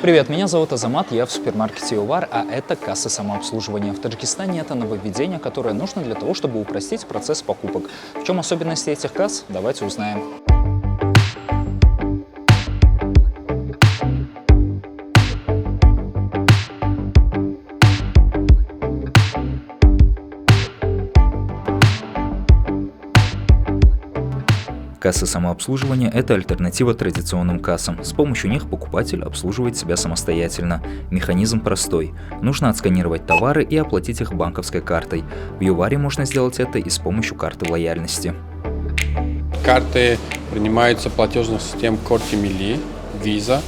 Привет, меня зовут Азамат, я в супермаркете Увар, а это касса самообслуживания. В Таджикистане это нововведение, которое нужно для того, чтобы упростить процесс покупок. В чем особенности этих касс? Давайте узнаем. Кассы самообслуживания – это альтернатива традиционным кассам. С помощью них покупатель обслуживает себя самостоятельно. Механизм простой. Нужно отсканировать товары и оплатить их банковской картой. В Юваре можно сделать это и с помощью карты лояльности. Карты принимаются платежных систем Корти Милли, Visa,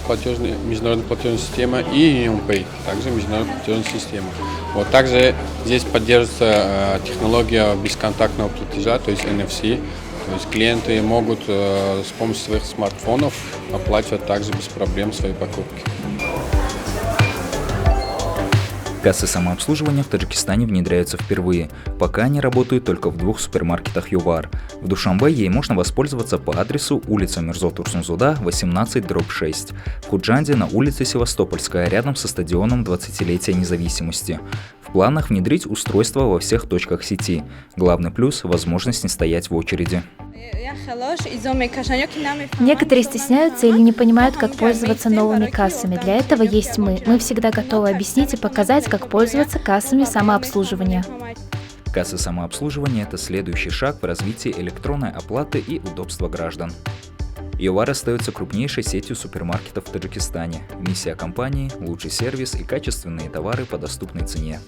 международная платежная система, и UnionPay, также международная платежная система. Вот также здесь поддерживается технология бесконтактного платежа, то есть NFC. То есть клиенты могут с помощью своих смартфонов оплачивать также без проблем свои покупки. Кассы самообслуживания в Таджикистане внедряются впервые. Пока они работают только в 2 супермаркетах Ювар. В Душанбе ей можно воспользоваться по адресу улица Мирзо-Турсунзуда, 18/6. В Худжанде на улице Севастопольская, рядом со стадионом 20-летия независимости. В планах внедрить устройство во всех точках сети. Главный плюс – возможность не стоять в очереди. Некоторые стесняются или не понимают, как пользоваться новыми кассами. Для этого есть мы. Мы всегда готовы объяснить и показать, как пользоваться кассами самообслуживания. Кассы самообслуживания – это следующий шаг в развитии электронной оплаты и удобства граждан. Ювар остается крупнейшей сетью супермаркетов в Таджикистане. Миссия компании – лучший сервис и качественные товары по доступной цене.